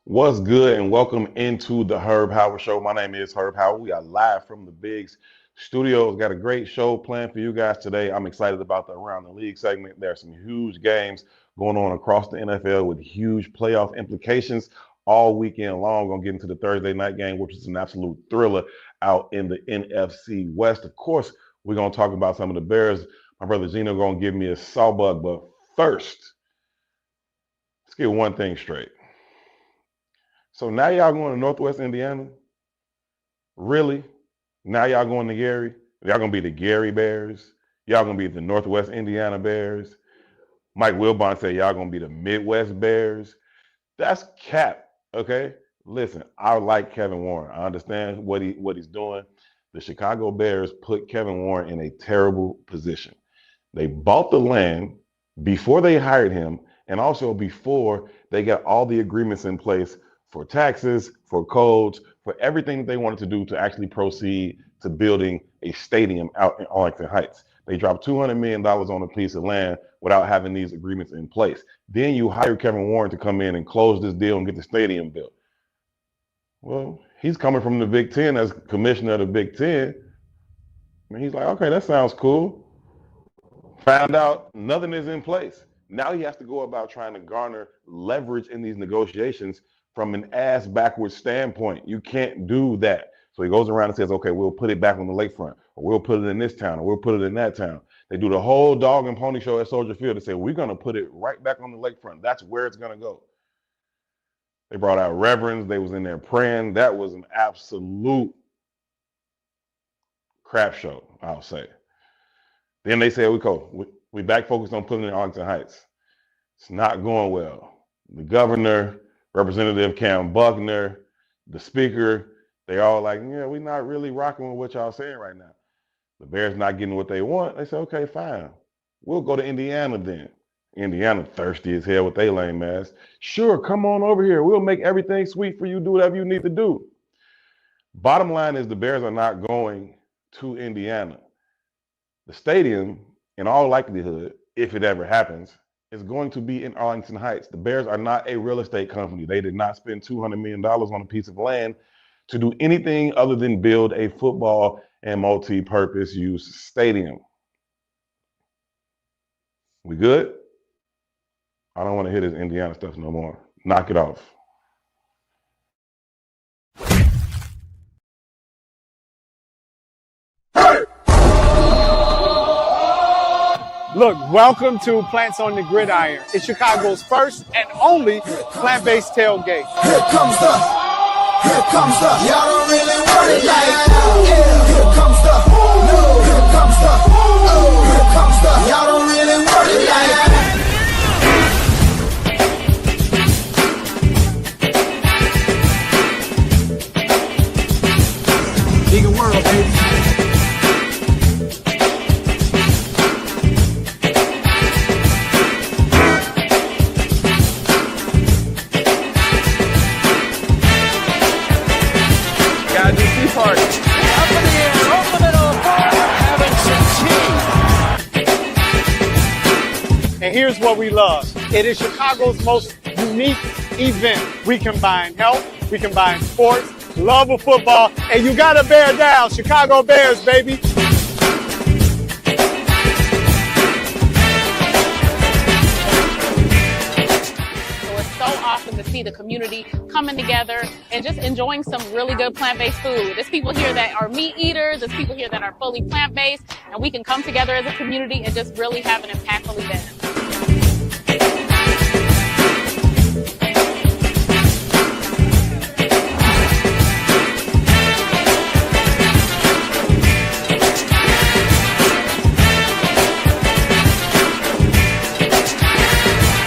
What's good, and welcome into the Herb Howard Show. My name is Herb Howard. We are live from the Bigs Studios. Got a great show planned for you guys today. I'm excited about the Around the League segment. There are some huge games going on across the NFL with huge playoff implications all weekend long. Gonna get into the Thursday night game, which is an absolute thriller out in the NFC West. Of course, we're gonna talk about some of the Bears. My brother Gino gonna give me a sawbug, but first, let's get one thing straight. So now y'all going to Northwest Indiana? Really? Now y'all going to Gary? Y'all going to be the Gary Bears? Y'all going to be the Northwest Indiana Bears? Mike Wilbon said y'all going to be the Midwest Bears? That's cap, okay? Listen, I like Kevin Warren. I understand what he's doing. The Chicago Bears put Kevin Warren in a terrible position. They bought the land before they hired him, and also before they got all the agreements in place for taxes, for codes, for everything that they wanted to do to actually proceed to building a stadium out in Arlington Heights. They dropped $200 million on a piece of land without having these agreements in place. Then you hire Kevin Warren to come in and close this deal and get the stadium built. Well, he's coming from the Big Ten as commissioner of the Big Ten. And he's like, okay, that sounds cool. Found out nothing is in place. Now he has to go about trying to garner leverage in these negotiations from an ass backwards standpoint. You can't do that. So he goes around and says, okay, we'll put it back on the lakefront, or we'll put it in this town, or we'll put it in that town. They do the whole dog and pony show at Soldier Field to say, we're going to put it right back on the lakefront. That's where it's going to go. They brought out reverends. They was in there praying. That was an absolute crap show, I'll say. Then they say, we back focused on putting it in Arlington Heights. It's not going well. The governor, Representative Cam Buckner, the speaker, they all like, yeah, we're not really rocking with what y'all saying right now. The Bears not getting what they want. They say, okay, fine. We'll go to Indiana then. Indiana thirsty as hell with they lame ass. Sure, come on over here. We'll make everything sweet for you. Do whatever you need to do. Bottom line is the Bears are not going to Indiana. The stadium, in all likelihood, if it ever happens, is going to be in Arlington Heights. The Bears are not a real estate company. They did not spend $200 million on a piece of land to do anything other than build a football and multi-purpose use stadium. We good? I don't want to hear this Indiana stuff no more. Knock it off. Look, welcome to Plants on the Gridiron. It's Chicago's first and only plant-based tailgate. Here comes the, y'all don't really want it like that. Yeah. Here comes the, no. Here comes the, oh. Here comes the, y'all don't really want it like that. Bigger world, baby. And here's what we love. It is Chicago's most unique event. We combine health, we combine sports, love of football, and you gotta bear down. Chicago Bears, baby. To see the community coming together and just enjoying some really good plant-based food. There's people here that are meat eaters, there's people here that are fully plant-based, and we can come together as a community and just really have an impactful event.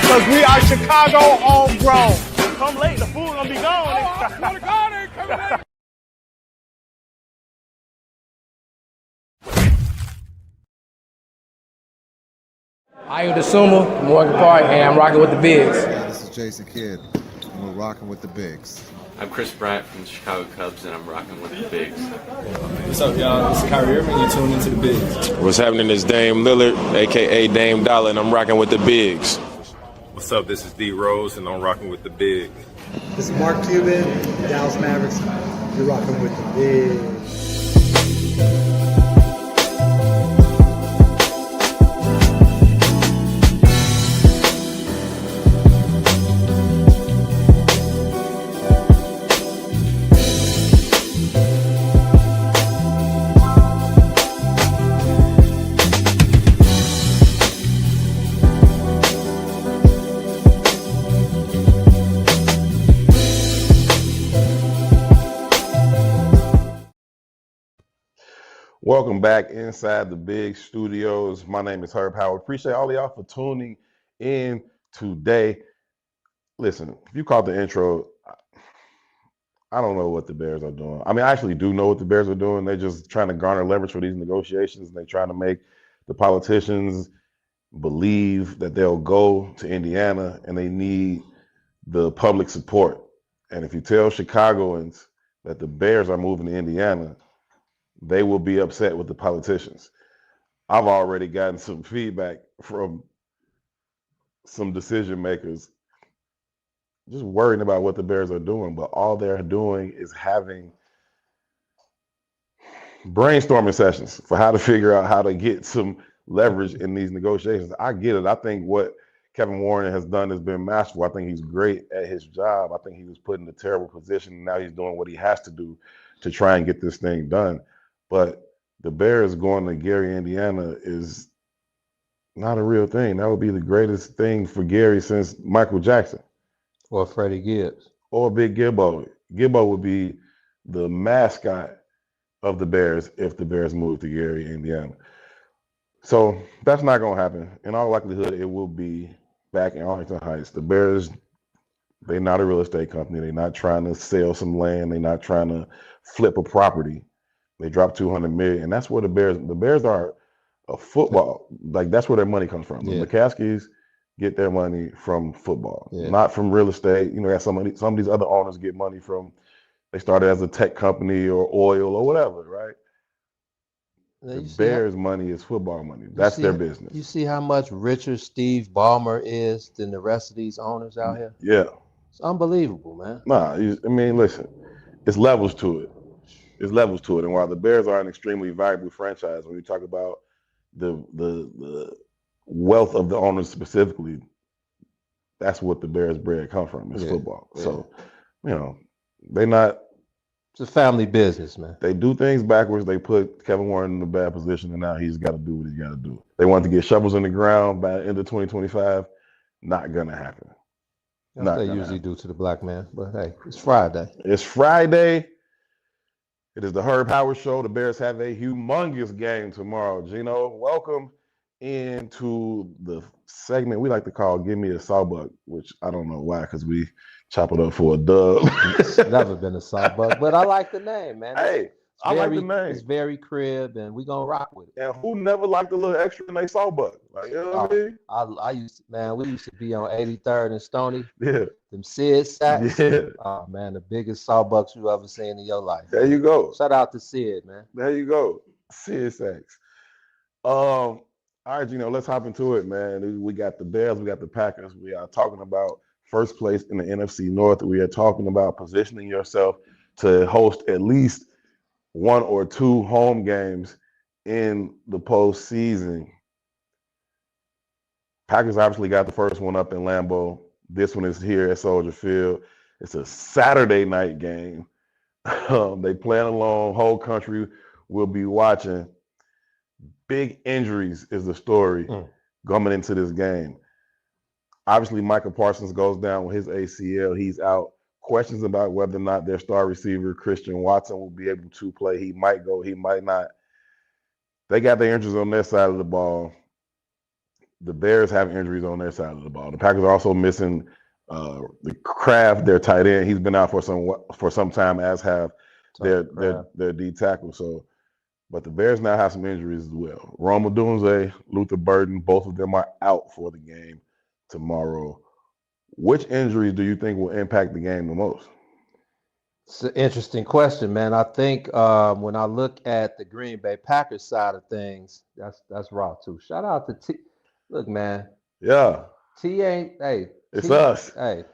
Because we are Chicago homegrown. Come late, the food gonna be gone. Oh, I swear to God, ain't coming late. I am the Suma, Morgan Park, and I'm rocking with the Bigs. This is Jason Kidd, and we're rocking with the Bigs. I'm Chris Bryant from the Chicago Cubs, and I'm rocking with the Bigs. What's up, y'all? This is Kyrie Irving. You're tuned into the Bigs. What's happening is Dame Lillard, a.k.a. Dame Dollar, and I'm rocking with the Bigs. What's up? This is D Rose, and I'm rocking with the Bigs. This is Mark Cuban, Dallas Mavericks. You're rocking with the big. Welcome back inside the big studios. My name is Herb Howard. Appreciate all of y'all for tuning in today. Listen, if you caught the intro, I don't know what the Bears are doing. I mean, I actually do know what the Bears are doing. They're just trying to garner leverage for these negotiations. They're trying to make the politicians believe that they'll go to Indiana, and they need the public support. And if you tell Chicagoans that the Bears are moving to Indiana, they will be upset with the politicians. I've already gotten some feedback from some decision makers just worrying about what the Bears are doing, but all they're doing is having brainstorming sessions for how to figure out how to get some leverage in these negotiations. I get it. I think what Kevin Warren has done has been masterful. I think he's great at his job. I think he was put in a terrible position. Now he's doing what he has to do to try and get this thing done. But the Bears going to Gary, Indiana is not a real thing. That would be the greatest thing for Gary since Michael Jackson. Or Freddie Gibbs. Or Big Gibbo. Gibbo would be the mascot of the Bears if the Bears moved to Gary, Indiana. So that's not going to happen. In all likelihood, it will be back in Arlington Heights. The Bears, they're not a real estate company. They're not trying to sell some land. They're not trying to flip a property. They dropped $200 million, and that's where the Bears are a football. Like, that's where their money comes from. Yeah. The McCaskies get their money from football, Yeah. not from real estate. You know, some of these other owners get money from, they started as a tech company or oil or whatever, right? Now, The Bears' money is football money. That's their business. You see how much richer Steve Ballmer is than the rest of these owners out here? Yeah. It's unbelievable, man. Nah, I mean, listen, it's levels to it. It's levels to it. And while the Bears are an extremely valuable franchise, when you talk about the wealth of the owners specifically, that's what the Bears' bread come from. It's football. Yeah. So, you know, they're not. It's a family business, man. They do things backwards. They put Kevin Warren in a bad position, and now he's got to do what he's got to do. They want to get shovels in the ground by the end of 2025. Not gonna happen. That's what they usually do to the black man. But hey, it's Friday. It's Friday. It is the Herb Howard Show. The Bears have a humongous game tomorrow. Gino, welcome into the segment we like to call Give Me a Sawbuck, which I don't know why, because we chop it up for a dub. It's never been a Sawbuck, but I like the name, man. Hey, I like the name. It's very crib, and we gonna rock with it. And who never liked a little extra in their Sawbuck? Like, you know what I mean? I used to, man, we used to be on 83rd and Stony. Yeah. Them Sid sacks. Yeah. Oh, man, the biggest Sawbucks you ever seen in your life. There you go. Shout out to Sid, man. There you go. Sid sacks. All right, Gino, let's hop into it, man. We got the Bears, we got the Packers. We are talking about first place in the NFC North. We are talking about positioning yourself to host at least one or two home games in the postseason. Packers obviously got the first one up in Lambeau. This one is here at Soldier Field. It's a Saturday night game. They playing alone. Whole country will be watching. Big injuries is the story coming into this game. Obviously, Michael Parsons goes down with his ACL. He's out. Questions about whether or not their star receiver, Christian Watson, will be able to play. He might go, he might not. They got their injuries on their side of the ball. The Bears have injuries on their side of the ball. The Packers are also missing the Kraft, their tight end. He's been out for some time, as have their D tackle. So, but the Bears now have some injuries as well. Rome Odunze, Luther Burden, both of them are out for the game tomorrow. Which injuries do you think will impact the game the most? It's an interesting question, man. I think when I look at the Green Bay Packers side of things, that's raw too. Shout out to T. Look, man. Yeah. T ain't. Hey. It's us. Hey.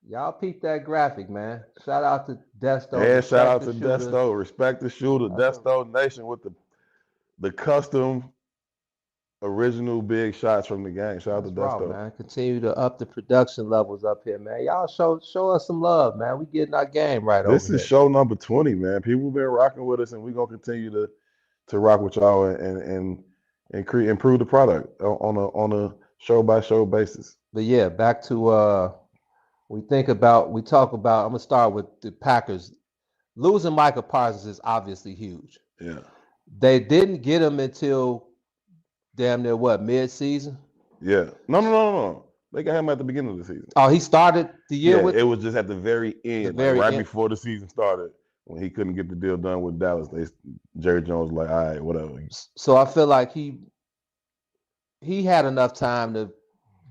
Y'all peep that graphic, man. Shout out to Desto. And shout Respect out the to shooter. Desto. Respect the shooter. Desto Nation with the custom original big shots from the game. Shout out to Raw, Desto. man. Continue to up the production levels up here, man. Y'all show us some love, man. We getting our game right over This is here. show number 20, man. People been rocking with us, and we're gonna continue to rock with y'all and improve the product on a show by show basis. But yeah, back to we talk about. I'm gonna start with the Packers. Losing Michael Parsons is obviously huge. Yeah. They didn't get him until damn near what, mid-season? Yeah. No. They got him at the beginning of the season. Oh, he started the year with it was just at the very end, before the season started, when he couldn't get the deal done with Dallas. Jerry Jones was like, all right, whatever. So I feel like he had enough time to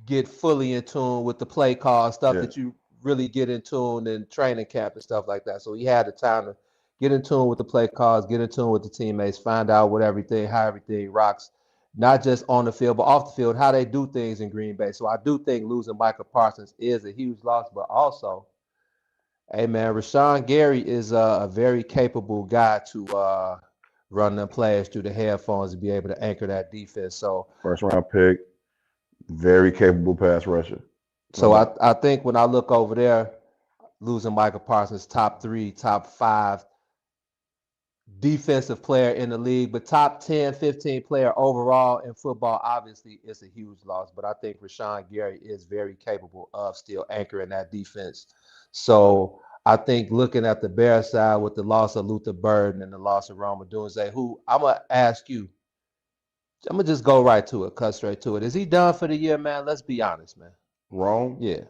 get fully in tune with the play call stuff that you really get in tune in training camp and stuff like that. So he had the time to get in tune with the play calls, get in tune with the teammates, find out how everything rocks, not just on the field, but off the field, how they do things in Green Bay. So I do think losing Michael Parsons is a huge loss, but also, hey man, Rashawn Gary is a very capable guy to run them players through the headphones and be able to anchor that defense. So first round pick, very capable pass rusher. So I think when I look over there, losing Michael Parsons, top 3, top 5 defensive player in the league, but top 10, 15 player overall in football, obviously it's a huge loss. But I think Rashawn Gary is very capable of still anchoring that defense. So I think looking at the Bears side with the loss of Luther Burden and the loss of Rome Odunze, who I'm going to ask you, I'm going to just go right to it, cut straight to it. Is he done for the year, man? Let's be honest, man. Rome? Yeah.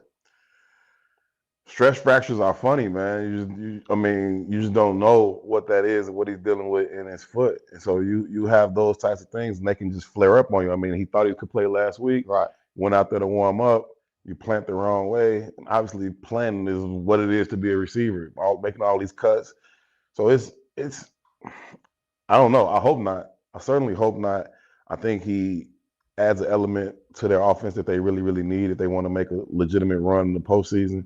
Stress fractures are funny, man. You just don't know what that is and what he's dealing with in his foot. And so you have those types of things, and they can just flare up on you. I mean, he thought he could play last week. Right. Went out there to warm up. You plant the wrong way. And obviously, planning is what it is to be a receiver. Making all these cuts. So it's. I don't know. I hope not. I certainly hope not. I think he adds an element to their offense that they really, really need if they want to make a legitimate run in the postseason.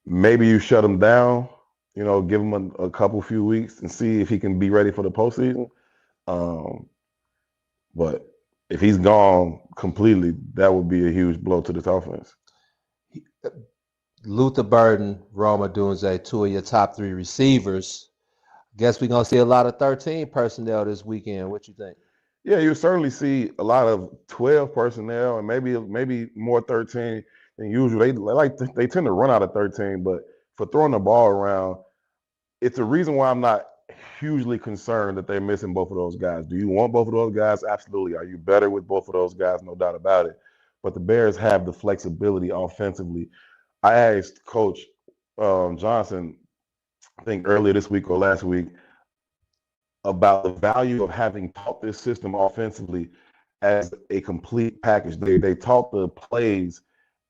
Maybe you shut him down, give him a few weeks and see if he can be ready for the postseason. But if he's gone completely, that would be a huge blow to this offense. Luther Burden, Rome Odunze, 2 of your top 3 receivers. Guess we're going to see a lot of 13 personnel this weekend. What you think? Yeah, you certainly see a lot of 12 personnel and maybe more 13 than usual. They tend to run out of 13, but for throwing the ball around, it's a reason why I'm not hugely concerned that they're missing both of those guys. Do you want both of those guys? Absolutely. Are you better with both of those guys? No doubt about it. But the Bears have the flexibility offensively. I asked Coach Johnson, I think earlier this week or last week, about the value of having taught this system offensively as a complete package. They taught the plays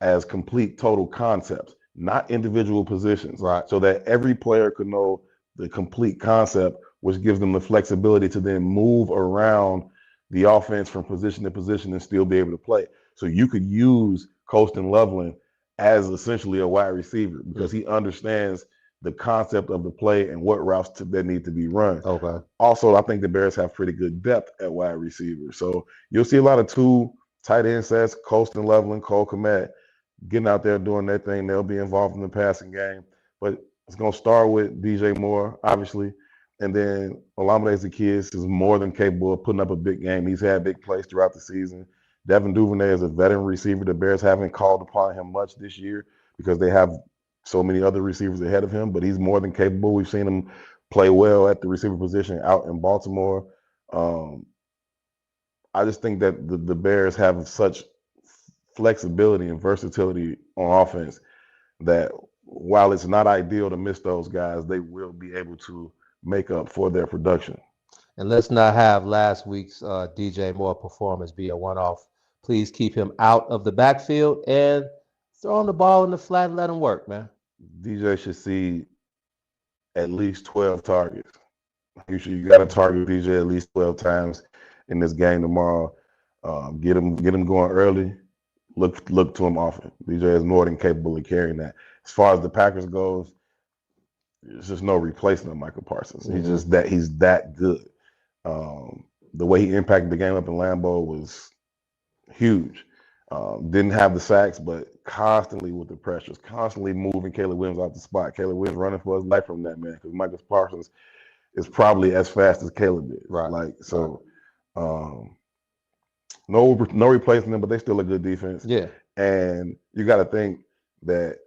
as complete total concepts, not individual positions. Right. So that every player could know the complete concept, which gives them the flexibility to then move around the offense from position to position and still be able to play. So you could use Colston Loveland as essentially a wide receiver because he understands the concept of the play and what routes that need to be run. Okay. Also, I think the Bears have pretty good depth at wide receiver. So you'll see a lot of 2 tight end sets, Colston Loveland, Cole Kmet, getting out there doing their thing. They'll be involved in the passing game. But it's going to start with DJ Moore, obviously. And then Olamide Zaccheaus is more than capable of putting up a big game. He's had big plays throughout the season. Devin Duvernay is a veteran receiver. The Bears haven't called upon him much this year because they have so many other receivers ahead of him, but he's more than capable. We've seen him play well at the receiver position out in Baltimore. I just think that the Bears have such flexibility and versatility on offense that while it's not ideal to miss those guys, they will be able to make up for their production. And let's not have last week's DJ Moore performance be a one-off. Please keep him out of the backfield and throw him the ball in the flat and let him work, man. DJ should see at least 12 targets. You got to target DJ at least 12 times in this game tomorrow. Get him going early. Look to him often. DJ is more than capable of carrying that. as far as the Packers goes, there's just no replacing Michael Parsons. He's that good. The way he impacted the game up in Lambeau was huge. Didn't have the sacks, but constantly with the pressures, constantly moving Caleb Williams off the spot. Caleb Williams running for his life from that man because Michael Parsons is probably as fast as Caleb is. Right. No replacing them, but they're still a good defense. Yeah. And you got to think that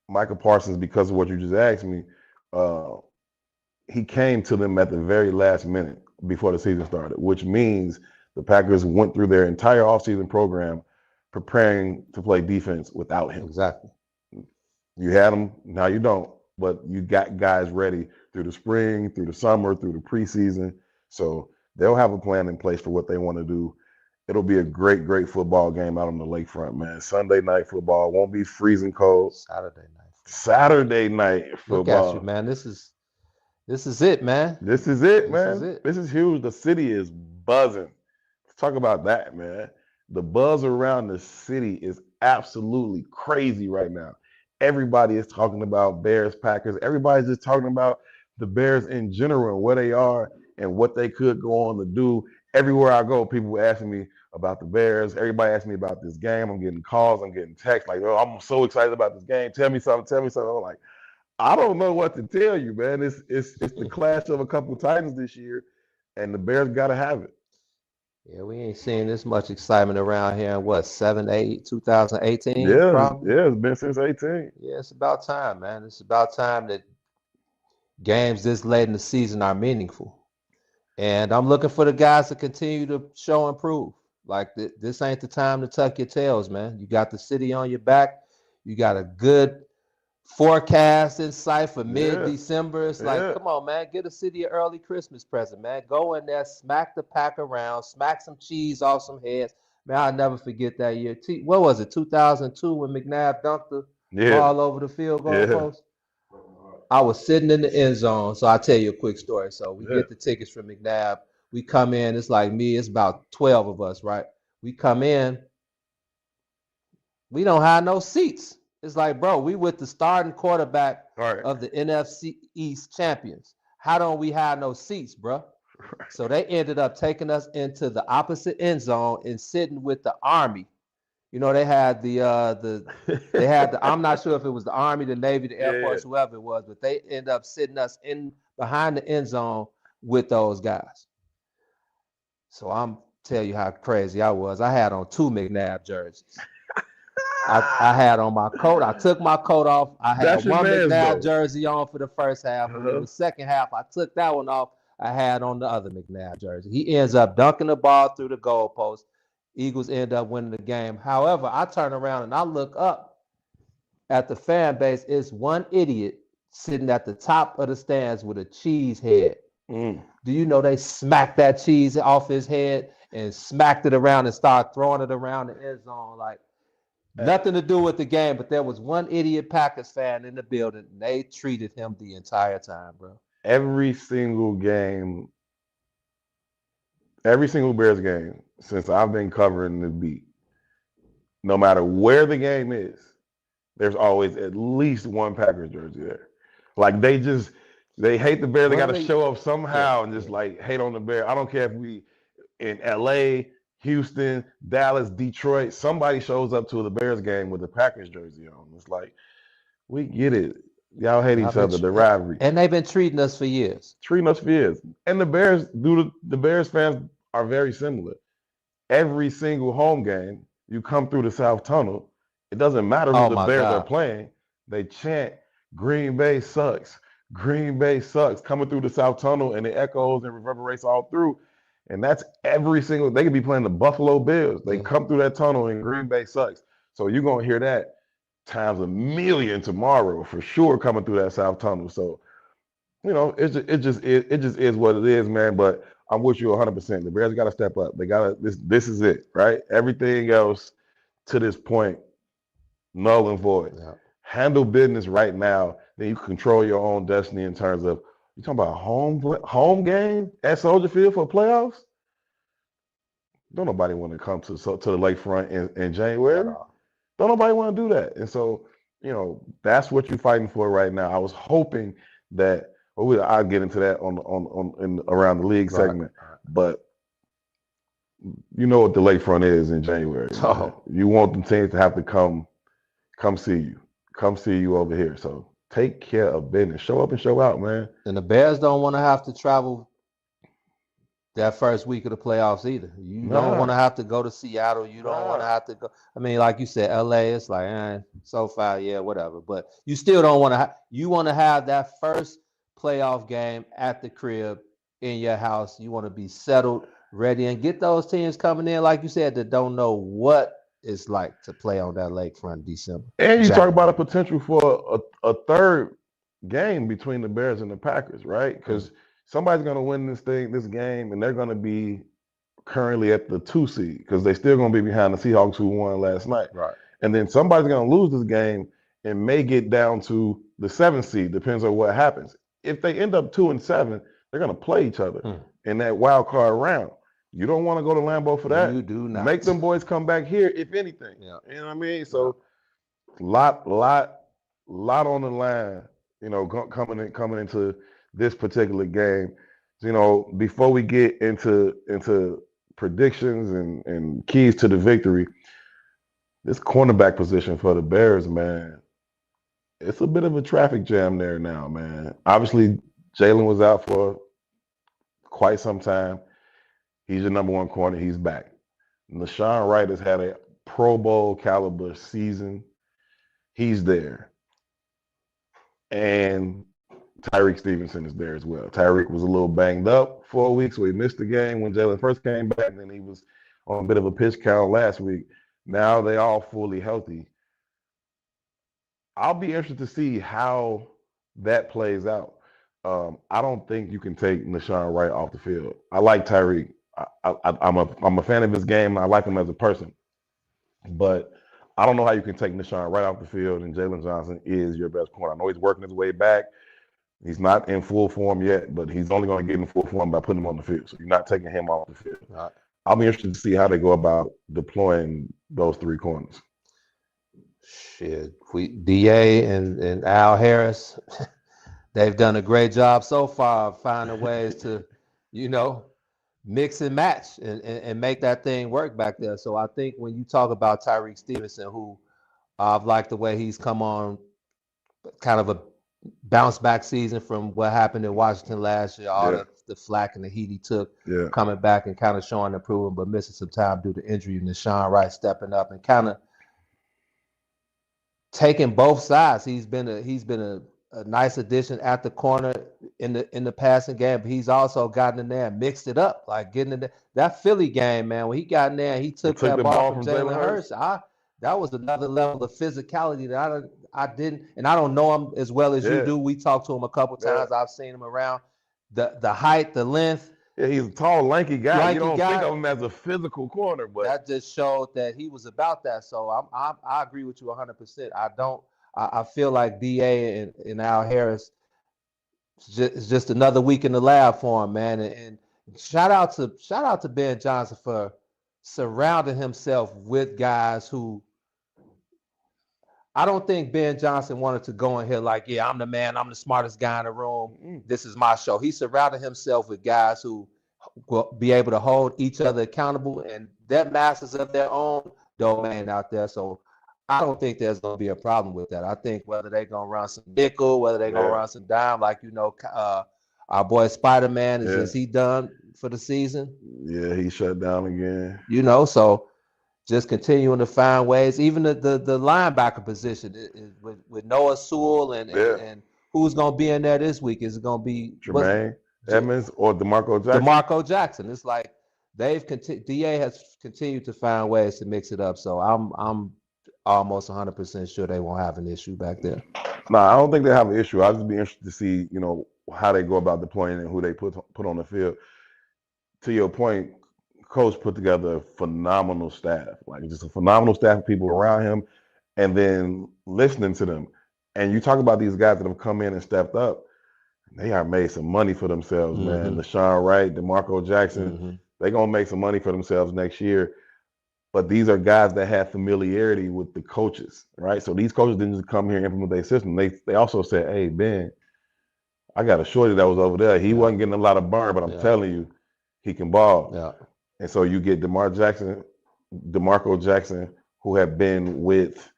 Michael Parsons, because of what you just asked me, he came to them at the very last minute before the season started, which means the Packers went through their entire offseason program preparing to play defense without him. Exactly. You had him, now you don't, but you got guys ready through the spring, through the summer, through the preseason. So they'll have a plan in place for what they want to do. It'll be a great, great football game out on the lakefront, man. Sunday night football won't be freezing cold. Saturday night football. Look at you, man. This is it, man. This is it, man. This is huge. The city is buzzing. Let's talk about that, man. The buzz around the city is absolutely crazy right now. Everybody is talking about Bears, Packers. Everybody's just talking about the Bears in general and where they are and what they could go on to do. Everywhere I go, people asking me about the Bears. Everybody asking me about this game. I'm getting calls. I'm getting texts like, "Oh, I'm so excited about this game. Tell me something. Tell me something." I'm like, I don't know what to tell you, man. It's the clash of a couple of Titans this year, and the Bears got to have it. Yeah, we ain't seen this much excitement around here in 2018? Yeah, probably? Yeah, it's been since 18. Yeah, it's about time, man. It's about time that games this late in the season are meaningful. And I'm looking for the guys to continue to show and prove. Like, this ain't the time to tuck your tails, man. You got the city on your back. You got a good forecast in sight for mid-December. It's like, come on, man, get a city an early Christmas present, man. Go in there, smack the pack around, smack some cheese off some heads. Man, I'll never forget that year. What was it, 2002, when McNabb dunked the ball over the field goal post? I was sitting in the end zone, so I'll tell you a quick story. So we get the tickets from McNabb. We come in, it's like me, it's about 12 of us, right? We come in, we don't have no seats. It's like, bro, we with the starting quarterback of the NFC East champions. How don't we have no seats, bro? So they ended up taking us into the opposite end zone and sitting with the Army. You know, they had the I'm not sure if it was the Army, the Navy, the Air Force, whoever it was, but they ended up sitting us in behind the end zone with those guys. So I'm tell you how crazy I was. I had on 2 McNabb jerseys. I had on my coat. I took my coat off. I had one McNabb jersey on for the first half. And in the second half, I took that one off. I had on the other McNabb jersey. He ends up dunking the ball through the goalpost. Eagles end up winning the game. However, I turn around and I look up at the fan base. It's one idiot sitting at the top of the stands with a cheese head. Do you know they smacked that cheese off his head and smacked it around and started throwing it around the end zone? Like, nothing to do with the game, but there was one idiot Packers fan in the building, and they treated him the entire time, bro. Every single game, every single Bears game since I've been covering the beat, no matter where the game is, there's always at least one Packers jersey there. Like, they hate the Bears. They got to show up somehow and just like hate on the Bears. I don't care if we in LA, Houston, Dallas, Detroit, somebody shows up to the Bears game with a Packers jersey on. It's like, we get it. Y'all hate each other, the rivalry. And they've been treating us for years. And the Bears fans are very similar. Every single home game, you come through the South Tunnel, it doesn't matter who the Bears are playing. They chant, "Green Bay sucks. Green Bay sucks," coming through the South Tunnel, and it echoes and reverberates all through. And that's every single, they could be playing the Buffalo Bills. They come through that tunnel and Green Bay sucks. So you're going to hear that times a million tomorrow for sure coming through that South Tunnel. So, you know, it just is what it is, man. But I'm with you 100%. The Bears got to step up. They got to, this is it, right? Everything else to this point, null and void. Yeah. Handle business right now, then you control your own destiny in terms of, you talking about home game at Soldier Field for playoffs? Don't nobody want to come to the lakefront in January. Don't nobody want to do that. And so that's what you're fighting for right now. I was hoping that, I'll get into that on around the league segment, but you know what the lakefront is in January. Oh. You want the teams to have to come see you over here. So take care of business. Show up and show out, man. And the Bears don't want to have to travel that first week of the playoffs either. You don't want to have to go to Seattle. You don't want to have to go. I mean, like you said, LA, it's like, so far, yeah, whatever. But you still don't want to you want to have that first playoff game at the crib in your house. You want to be settled, ready, and get those teams coming in, like you said, that don't know what it's like to play on that lakefront December. And you talk about a potential for a third game between the Bears and the Packers, right? Because somebody's going to win this game, and they're going to be currently at the 2 seed because they're still going to be behind the Seahawks who won last night. Right. And then somebody's going to lose this game and may get down to the 7 seed, depends on what happens. If they end up 2-7, they're going to play each other in that wild card round. You don't want to go to Lambeau for that. You do not. Make them boys come back here, if anything. Yeah. You know what I mean? So, lot on the line, coming into this particular game. Before we get into predictions and keys to the victory, this cornerback position for the Bears, man, it's a bit of a traffic jam there now, man. Obviously, Jalen was out for quite some time. He's your number one corner. He's back. LaShawn Wright has had a Pro Bowl caliber season. He's there. And Tyreek Stevenson is there as well. Tyreek was a little banged up for a week, so he missed the game when Jalen first came back, and then he was on a bit of a pitch count last week. Now they all fully healthy. I'll be interested to see how that plays out. I don't think you can take LaShawn Wright off the field. I like Tyreek. I'm a fan of his game. I like him as a person. But I don't know how you can take LaShawn Wright off the field and Jalen Johnson is your best corner. I know he's working his way back. He's not in full form yet, but he's only going to get in full form by putting him on the field. So you're not taking him off the field. Right. I'll be interested to see how they go about deploying those 3 corners. Shit, DA and Al Harris, they've done a great job so far of finding ways to, mix and match and make that thing work back there. So I think when you talk about Tyreek Stevenson, who I've liked the way he's come on, kind of a bounce back season from what happened in Washington last year, all the flack and the heat he took coming back and kind of showing improvement, but missing some time due to injury, and LaShawn Wright stepping up and kind of taking both sides. He's been a nice addition at the corner in the passing game, but he's also gotten in there and mixed it up, like getting in there. That Philly game, man, when he got in there and he took that ball from Jalen Hurts, that was another level of physicality that I didn't, and I don't know him as well as you do. We talked to him a couple times. I've seen him around. The height, the length. Yeah, he's a tall, lanky guy. You don't think of him as a physical corner, but that just showed that he was about that. So I agree with you 100%. I feel like DA and Al Harris is just another week in the lab for him, man. And shout out to Ben Johnson for surrounding himself with guys who. I don't think Ben Johnson wanted to go in here like, yeah, I'm the man, I'm the smartest guy in the room. This is my show. He surrounded himself with guys who will be able to hold each other accountable, and they're masters of their own domain out there. So I don't think there's going to be a problem with that. I think whether they're going to run some nickel, whether they're going to run some dime, like, our boy Spider-Man, is he done for the season? Yeah, he shut down again. So just continuing to find ways. Even the linebacker position with Noah Sewell and who's going to be in there this week? Is it going to be Tremaine Edmonds or DeMarco Jackson? DeMarco Jackson. It's like DA has continued to find ways to mix it up. So I'm almost 100% sure they won't have an issue back there. No, I don't think they have an issue. I'll just be interested to see, how they go about deploying and who they put on the field. To your point, Coach put together a phenomenal staff, like just a phenomenal staff of people around him, and then listening to them. And you talk about these guys that have come in and stepped up, they have made some money for themselves, man. LaShawn Wright, DeMarco Jackson, they're going to make some money for themselves next year. but these are guys that have familiarity with the coaches, right? So these coaches didn't just come here and implement their system. They also said, hey, Ben, I got a shorty that was over there. He wasn't getting a lot of burn, but I'm telling you, he can ball. Yeah. And so you get DeMarco Jackson, who had been with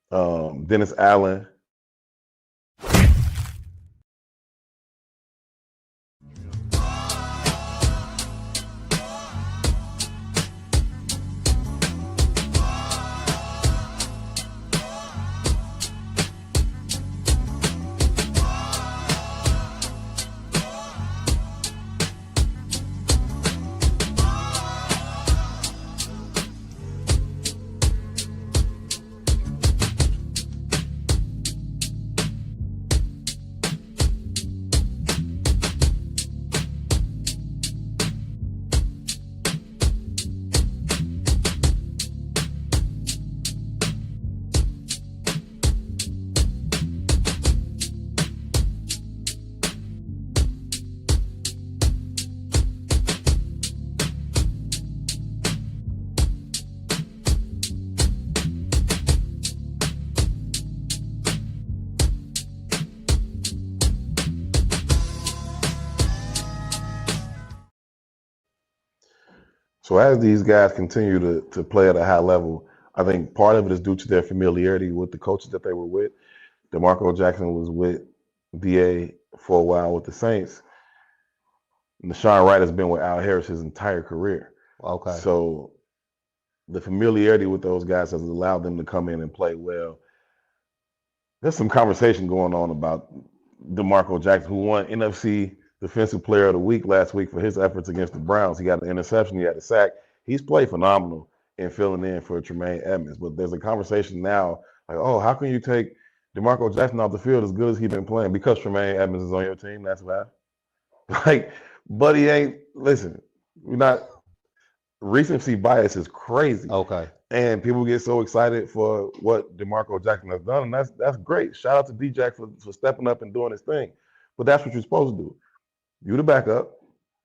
Dennis Allen. So as these guys continue to play at a high level, I think part of it is due to their familiarity with the coaches that they were with. DeMarco Jackson was with DA for a while with the Saints. Nashawn Wright has been with Al Harris his entire career. Okay. So the familiarity with those guys has allowed them to come in and play well. There's some conversation going on about DeMarco Jackson, who won NFC Defensive Player of the Week last week for his efforts against the Browns. He got an interception, he had a sack. He's played phenomenal in filling in for Tremaine Edmonds. But there's a conversation now, like, oh, how can you take DeMarco Jackson off the field as good as he's been playing? Because Tremaine Edmonds is on your team, that's why. Like, buddy ain't, listen, we're not, recency bias is crazy. Okay. And people get so excited for what DeMarco Jackson has done, and that's great. Shout out to D-Jack for stepping up and doing his thing. But that's what you're supposed to do. You the backup,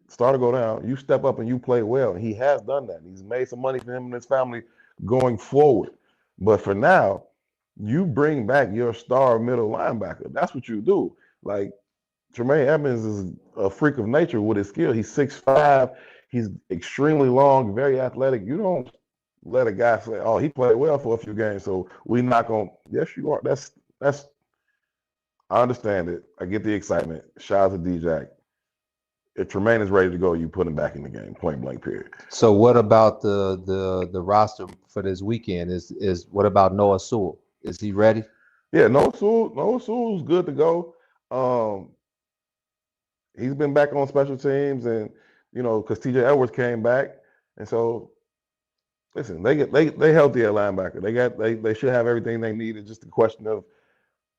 start to go down, you step up and you play well. And he has done that. He's made some money for him and his family going forward. But for now, you bring back your star middle linebacker. That's what you do. Like, Tremaine Edmonds is a freak of nature with his skill. He's 6'5", he's extremely long, very athletic. You don't let a guy say, oh, he played well for a few games, so we're not going to. Yes, you are. That's. I understand it. I get the excitement. Shout out to D-Jack. If Tremaine is ready to go, you put him back in the game, point blank, period. So what about the roster for this weekend? Is what about Noah Sewell? Is he ready? Yeah, Noah Sewell's good to go. He's been back on special teams, and because TJ Edwards came back, and so listen, they healthy at linebacker. They should have everything they need. It's just a question of,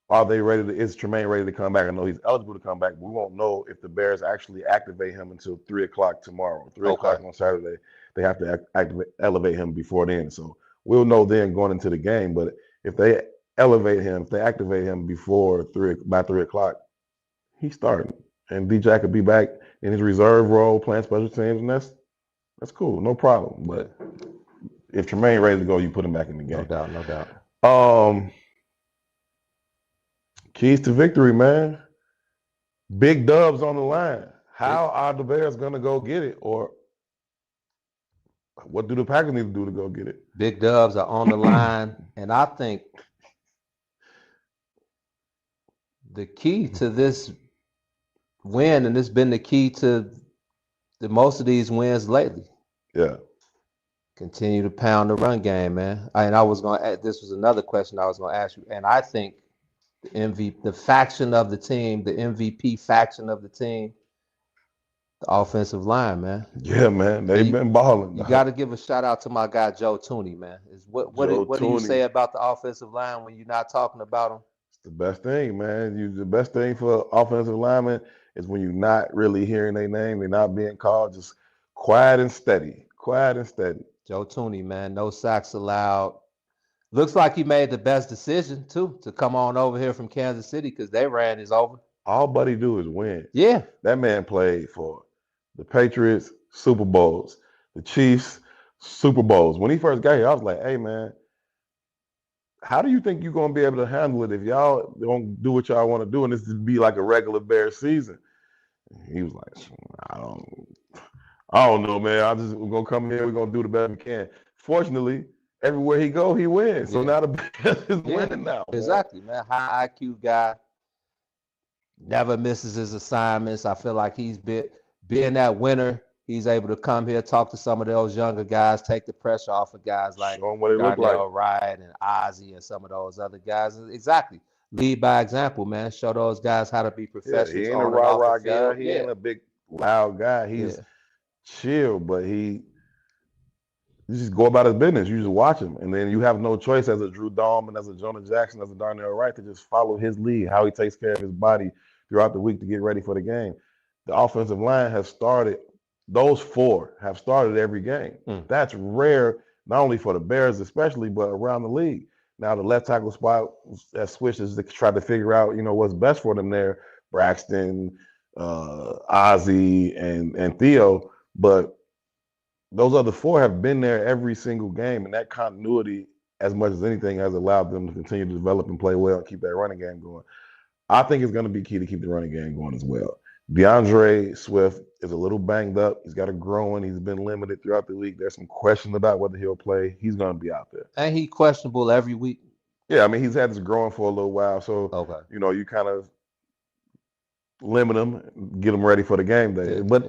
are they ready to? Is Tremaine ready to come back? I know he's eligible to come back, but we won't know if the Bears actually activate him until 3:00 tomorrow. 3:00 on Saturday. They have to elevate him before then. So we'll know then going into the game. But if they activate him before by 3:00, he's starting. And D-Jack could be back in his reserve role playing special teams, and that's cool, no problem. But if Tremaine ready to go, you put him back in the game. No doubt. Keys to victory, man. Big dubs on the line. How are the Bears going to go get it? Or what do the Packers need to do to go get it? Big dubs are on the line. And I think the key to this win, and it's been the key to most of these wins lately. Yeah. Continue to pound the run game, man. And I was going to add, this was another question I was going to ask you. And I think the faction of the team, the MVP faction of the team, the offensive line, man. Yeah, man. They've been balling. You got to give a shout out to my guy, Joe Tooney, man. What do you say about the offensive line when you're not talking about them? It's the best thing, man. The best thing for offensive linemen is when you're not really hearing their name, they're not being called, just quiet and steady. Quiet and steady. Joe Tooney, man. No sacks allowed. Looks like he made the best decision, too, to come on over here from Kansas City because their ran is over. All Buddy do is win. Yeah. That man played for the Patriots, Super Bowls, the Chiefs, Super Bowls. When he first got here, I was like, hey, man, how do you think you're going to be able to handle it if y'all don't do what y'all want to do and this would be like a regular Bears season? He was like, I don't know, man. We're going to come here. We're going to do the best we can. Fortunately, everywhere he go, he wins. So now the Bears is winning now. Exactly, man. High IQ guy. Never misses his assignments. I feel like he's being that winner. He's able to come here, talk to some of those younger guys, take the pressure off of guys like Darnell Wright and Ozzie and some of those other guys. Exactly. Lead by example, man. Show those guys how to be professionals. He ain't a rah-rah guy. He ain't a big, loud guy. He's chill, but you just go about his business. You just watch him. And then you have no choice as a Drew Dahlman, as a Jonah Jackson, as a Darnell Wright to just follow his lead, how he takes care of his body throughout the week to get ready for the game. The offensive line has started. Those four have started every game. That's rare, not only for the Bears especially, but around the league. Now the left tackle spot has switched as they try to figure out, what's best for them there. Braxton, Ozzie, and Theo. But those other four have been there every single game, and that continuity, as much as anything, has allowed them to continue to develop and play well and keep that running game going. I think it's going to be key to keep the running game going as well. DeAndre Swift is a little banged up. He's got a growing. He's been limited throughout the week. There's some questions about whether he'll play. He's going to be out there. And he's questionable every week. Yeah, I mean, he's had this growing for a little while. So, you kind of limit him, get him ready for the game day. But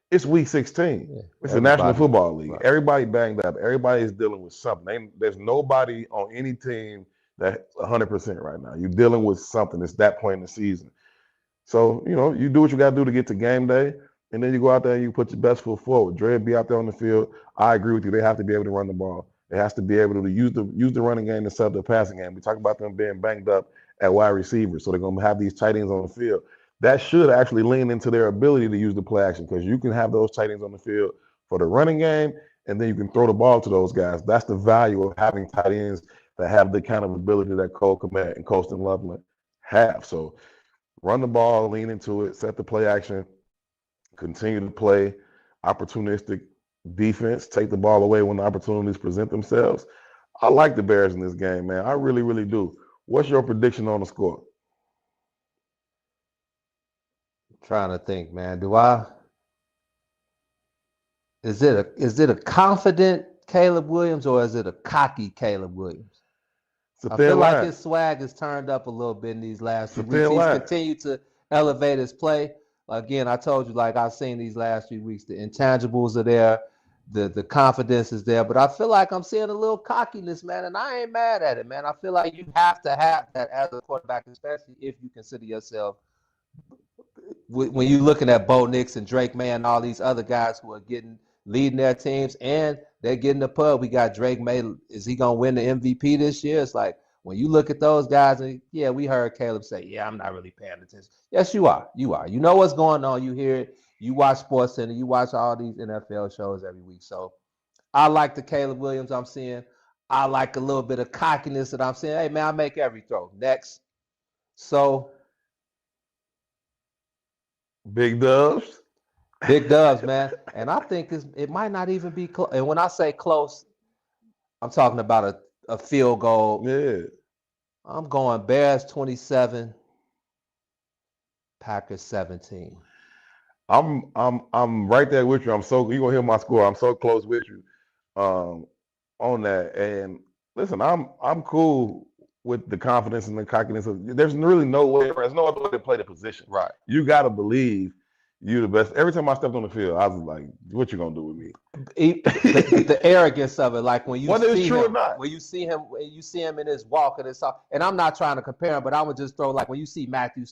it's week 16. It's the National Football League. Right. Everybody banged up. Everybody is dealing with something. There's nobody on any team that's 100% right now. You're dealing with something. It's that point in the season. So, you do what you got to do to get to game day, and then you go out there and you put your best foot forward. Dre be out there on the field. I agree with you. They have to be able to run the ball. They have to be able to use the running game to set up the passing game. We talk about them being banged up at wide receivers, so they're going to have these tight ends on the field. That should actually lean into their ability to use the play action, because you can have those tight ends on the field for the running game, and then you can throw the ball to those guys. That's the value of having tight ends that have the kind of ability that Cole Kmet and Colston Loveland have. So run the ball, lean into it, set the play action, continue to play opportunistic defense, take the ball away when the opportunities present themselves. I like the Bears in this game, man. I really, really do. What's your prediction on the score? I'm trying to think, man. Is it a confident Caleb Williams or is it a cocky Caleb Williams? I feel like his swag has turned up a little bit in these last 2 weeks. He's continued to elevate his play. Again, I told you, like I've seen these last few weeks, the intangibles are there, the confidence is there, but I feel like I'm seeing a little cockiness, man, and I ain't mad at it, man. I feel like you have to have that as a quarterback, especially if you consider yourself, when you're looking at Bo Nix and Drake May and all these other guys who are leading their teams, and they're getting the pub. We got Drake May. Is he going to win the MVP this year? It's like, when you look at those guys, and we heard Caleb say, I'm not really paying attention. Yes, you are. You are. You know what's going on. You hear it. You watch SportsCenter. You watch all these NFL shows every week. So I like the Caleb Williams I'm seeing. I like a little bit of cockiness that I'm seeing. Hey, man, I make every throw. Next. So. Big dubs. Big dubs, man. And I think it might not even be close. And when I say close, I'm talking about a field goal. Yeah. I'm going Bears 27, Packers 17. I'm right there with you. You're gonna hear my score. I'm so close with you on that. And listen, I'm cool with the confidence and the cockiness. There's really no way. There's no other way to play the position. Right. You gotta believe you're the best. Every time I stepped on the field, I was like, "What you gonna do with me?" The arrogance of it, like when you whether see it's true him, or not. when you see him in his walk and his talk. And I'm not trying to compare him, but I would just throw like when you see Matthew.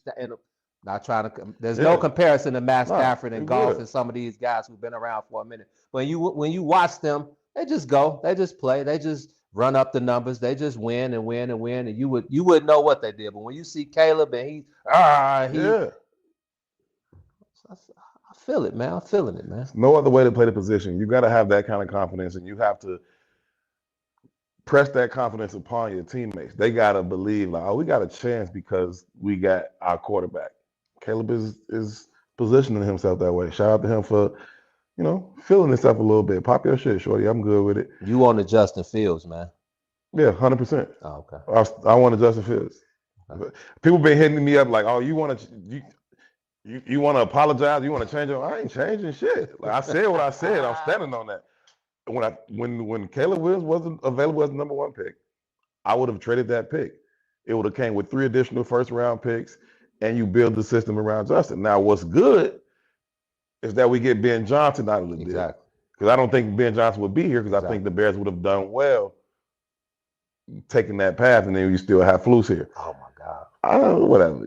Not trying to. There's no comparison to Matt Stafford and golf and some of these guys who've been around for a minute. When you watch them, they just go, they just play, they just run up the numbers, they just win and win and win, and you wouldn't know what they did. But when you see Caleb and I feel it, man. I'm feeling it, man. No other way to play the position. You got to have that kind of confidence, and you have to press that confidence upon your teammates. They got to believe, like, we got a chance because we got our quarterback. Caleb is positioning himself that way. Shout out to him for feeling this stuff a little bit. Pop your shit, shorty. I'm good with it. You on the Justin Fields, man? Yeah, 100%. Oh, okay. I want to Justin Fields. Okay. People been hitting me up like, "Oh, you want to you want to apologize? You want to change it?" I ain't changing shit. Like I said what I said. I'm standing on that. When Caleb Williams wasn't available as the number 1 pick, I would have traded that pick. It would have came with 3 additional first-round picks, and you build the system around Justin. Now, what's good is that we get Ben Johnson out of the deal. Because I don't think Ben Johnson would be here because I think the Bears would have done well taking that path, and then you still have Flus here. Oh my God. I don't know, whatever.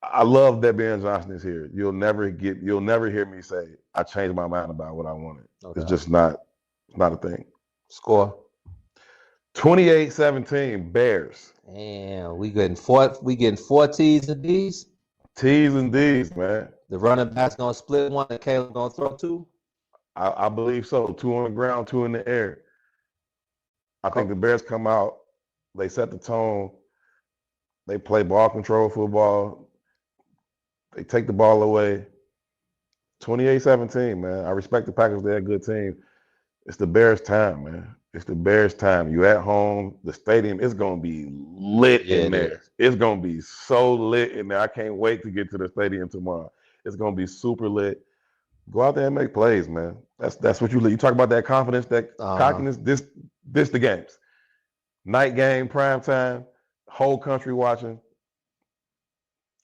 I love that Ben Johnson is here. You'll never hear me say I changed my mind about what I wanted. Okay. It's just not a thing. Score. 28-17 Bears. And we getting 4 T's and D's. T's and D's, man. The running back's gonna split one, and Caleb gonna throw 2. I believe so. 2 on the ground, 2 in the air. I think the Bears come out. They set the tone. They play ball control football. They take the ball away. 28-17, man. I respect the Packers. They're a good team. It's the Bears' time, man. It's the Bears' time. You at home. The stadium is going to be lit in there. It's going to be so lit in there. I can't wait to get to the stadium tomorrow. It's going to be super lit. Go out there and make plays, man. That's what you talk about, that confidence, that cockiness. This the games. Night game, prime time, whole country watching.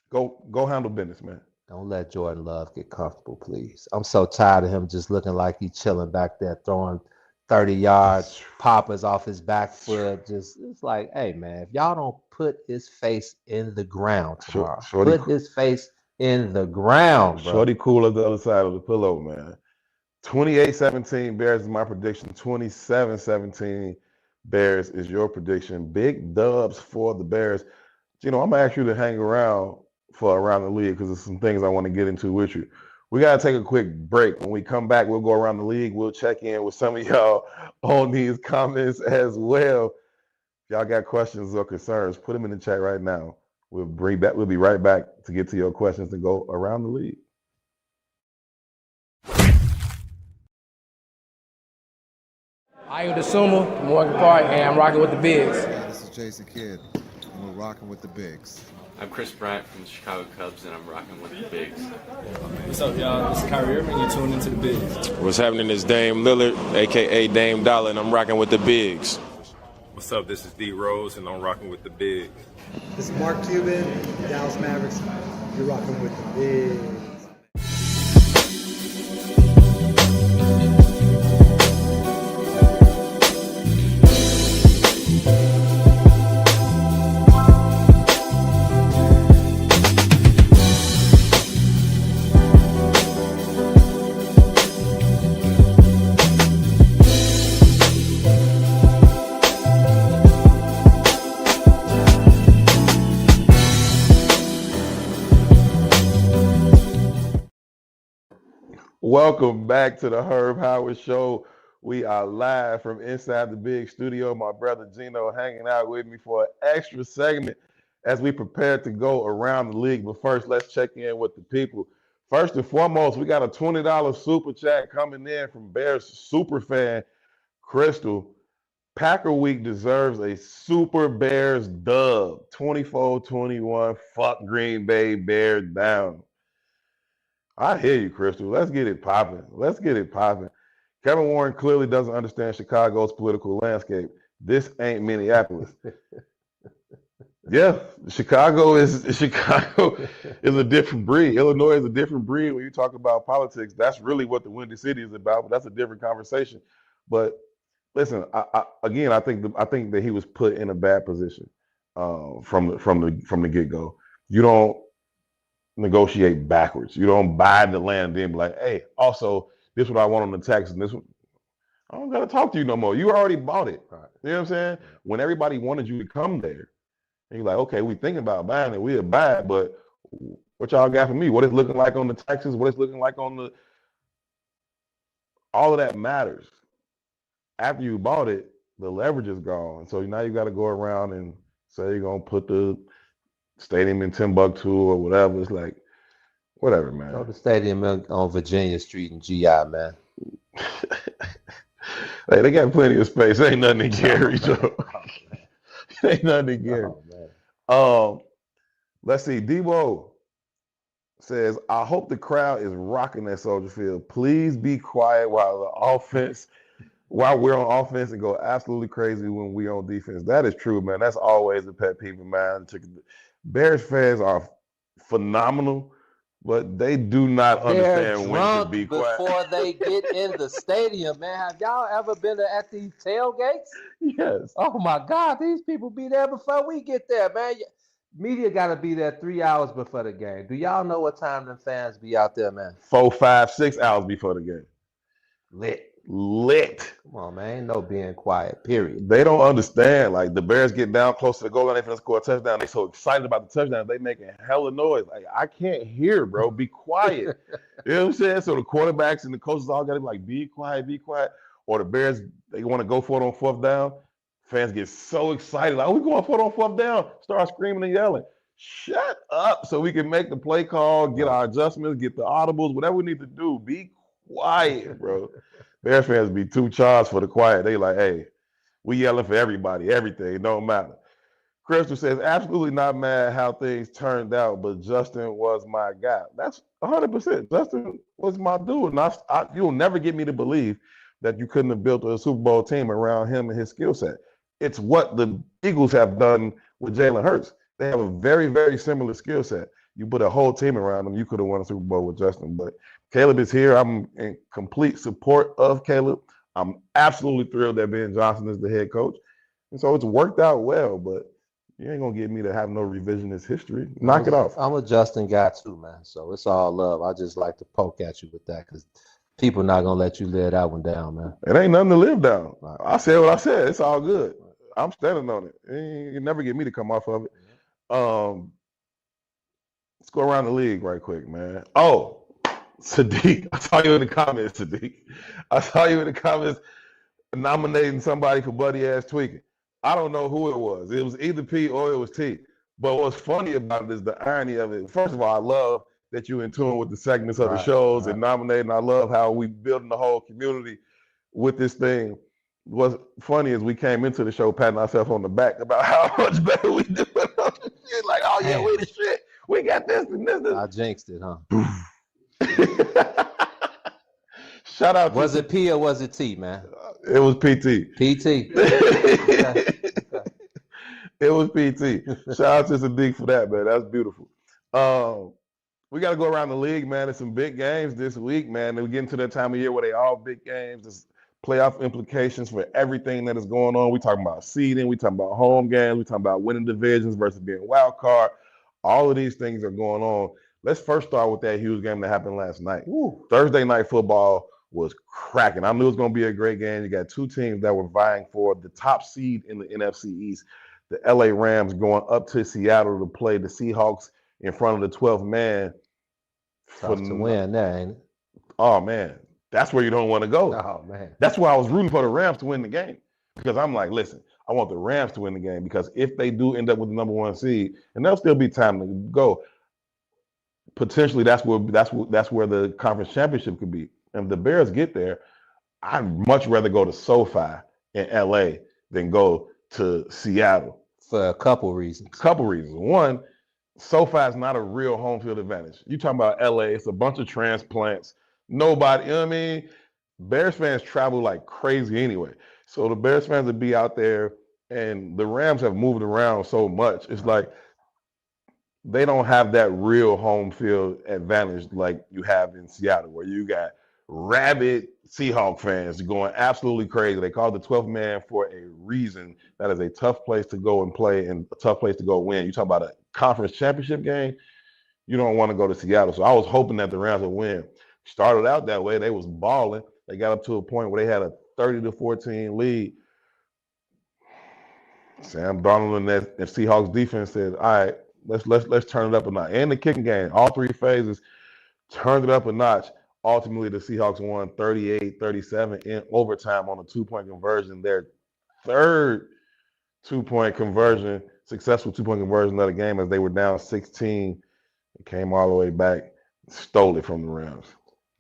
Go handle business, man. Don't let Jordan Love get comfortable, please. I'm so tired of him just looking like he's chilling back there, throwing 30 yards, poppers off his back foot. It's like, hey, man, if y'all don't put his face in the ground tomorrow, put his face in the ground, bro. Shorty cool at the other side of the pillow, man. 28-17 Bears is my prediction. 27-17 Bears is your prediction. Big dubs for the Bears. I'm going to ask you to hang around for Around the League because there's some things I want to get into with you. We got to take a quick break. When we come back, we'll go around the league. We'll check in with some of y'all on these comments as well. If y'all got questions or concerns, put them in the chat right now. We'll be right back to get to your questions and go around the league. I am the Sumo, Morgan Park, and I'm rocking with the Bigs. Yeah, this is Jason Kidd, and we're rocking with the Bigs. I'm Chris Bryant from the Chicago Cubs, and I'm rocking with the Bigs. What's up, y'all? This is Kyrie Irving. You're tuned into the Bigs. What's happening is Dame Lillard, a.k.a. Dame Dollar, and I'm rocking with the Bigs. What's up? This is D Rose, and I'm rocking with the Bigs. This is Mark Cuban, Dallas Mavericks. You're rocking with the Bigs. Welcome back to the Herb Howard Show. We are live from inside the big studio. My brother Gino hanging out with me for an extra segment as we prepare to go around the league. But first, let's check in with the people. First and foremost, we got a $20 super chat coming in from Bears super fan Crystal. Packer Week deserves a Super Bears dub. 24-21. Fuck Green Bay, Bears down. I hear you, Crystal. Let's get it popping. Let's get it popping. Kevin Warren clearly doesn't understand Chicago's political landscape. This ain't Minneapolis. Yeah, Chicago is a different breed. Illinois is a different breed when you talk about politics. That's really what the Windy City is about, but that's a different conversation. But listen, I think that he was put in a bad position from the get-go. You don't negotiate backwards. You don't buy the land then be like, hey, also this is what I want on the tax and this one. I don't gotta talk to you no more. You already bought it. Right. You know what I'm saying? When everybody wanted you to come there, and you're like, okay, we thinking about buying it, we'll buy it, but what y'all got for me? What it's looking like on the taxes, what it's looking like on the all of that matters. After you bought it, the leverage is gone. So now you gotta go around and say you're gonna put the stadium in Timbuktu or whatever. It's like, Whatever, Go man. to the stadium on Virginia Street in GI, man. Hey, they got plenty of space. Ain't nothing in Gary, Oh, Joe. man. Ain't nothing in Gary. Oh, man. Let's see. Debo says, I hope the crowd is rocking at Soldier Field. Please be quiet while we're on offense and go absolutely crazy when we're on defense. That is true, man. That's always a pet peeve of mine. Bears fans are phenomenal, but they do not They're understand when to drunk be quiet. before they get in the stadium, man. Have y'all ever been at these tailgates? Yes. Oh my God, these people be there before we get there, man. Media got to be there 3 hours before the game. Do y'all know what time them fans be out there, man? 4, 5, 6 hours before the game. Lit. Come on, man. Ain't no being quiet, period. They don't understand. Like, the Bears get down close to the goal line, they finna score a touchdown. They so excited about the touchdown, they making hella noise. Like, I can't hear, bro. Be quiet. You know what I'm saying? So the quarterbacks and the coaches all got to be like, be quiet, be quiet. Or the Bears, they want to go for it on 4th down. Fans get so excited. Like, oh, we going for it on 4th down. Start screaming and yelling. Shut up so we can make the play call, get our adjustments, get the audibles, whatever we need to do. Be quiet, bro. Bears fans be too charged for the quiet. They like, hey, we yelling for everybody, everything, don't matter. Crystal says, absolutely not mad how things turned out, but Justin was my guy. That's 100%. Justin was my dude. And you'll never get me to believe that you couldn't have built a Super Bowl team around him and his skill set. It's what the Eagles have done with Jalen Hurts. They have a very, very similar skill set. You put a whole team around them, you could have won a Super Bowl with Justin. But Caleb is here. I'm in complete support of Caleb. I'm absolutely thrilled that Ben Johnson is the head coach. And so it's worked out well, but you ain't going to get me to have no revisionist history. Knock it off. I'm a Justin guy too, man. So it's all love. I just like to poke at you with that because people not going to let you live that one down, man. It ain't nothing to live down. I said what I said. It's all good. I'm standing on it. You never get me to come off of it. Let's go around the league right quick, man. Oh, Sadiq, I saw you in the comments, Sadiq. I saw you in the comments nominating somebody for buddy ass tweaking. I don't know who it was. It was either P or it was T. But what's funny about it is the irony of it. First of all, I love that you're in tune with the segments of the shows and nominating. I love how we building the whole community with this thing. What's funny is we came into the show patting ourselves on the back about how much better we do. Like, oh yeah, we the shit. We got this and this. I jinxed it, huh? Shout out. Was it P or was it T, man? It was PT. PT. It was PT. Shout out to Sadiq for that, man. That's beautiful. We got to go around the league, man. There's some big games this week, man. And we get into that time of year where they all big games. There's playoff implications for everything that is going on. We talking about seeding. We talking about home games. We talking about winning divisions versus being wild card. All of these things are going on. Let's first start with that huge game that happened last night. Ooh. Thursday night football was cracking. I knew it was going to be a great game. You got two teams that were vying for the top seed in the NFC East. The LA Rams going up to Seattle to play the Seahawks in front of the 12th man. Tough to win there, ain't it? Oh, man. That's where you don't want to go. Oh, man. That's why I was rooting for the Rams to win the game. Because I'm like, listen, I want the Rams to win the game because if they do end up with the number one seed, and there'll still be time to go, potentially that's where the conference championship could be. And if the Bears get there, I'd much rather go to SoFi in LA than go to Seattle. For a couple reasons. One, SoFi is not a real home field advantage. You talking about LA, it's a bunch of transplants. Nobody, you know what I mean? Bears fans travel like crazy anyway. So the Bears fans would be out there, and the Rams have moved around so much. It's like they don't have that real home field advantage like you have in Seattle, where you got rabid Seahawk fans going absolutely crazy. They call it the 12th man for a reason. That is a tough place to go and play and a tough place to go win. You talk about a conference championship game, you don't want to go to Seattle. So I was hoping that the Rams would win. Started out that way. They was balling. They got up to a point where they had a 30-14 lead. Sam Darnold and that Seahawks defense said, all right, let's turn it up a notch. And the kicking game, all three phases, turned it up a notch. Ultimately, the Seahawks won 38-37 in overtime on a two-point conversion. Their third two-point conversion, successful two-point conversion of the game as they were down 16. It came all the way back stole it from the Rams.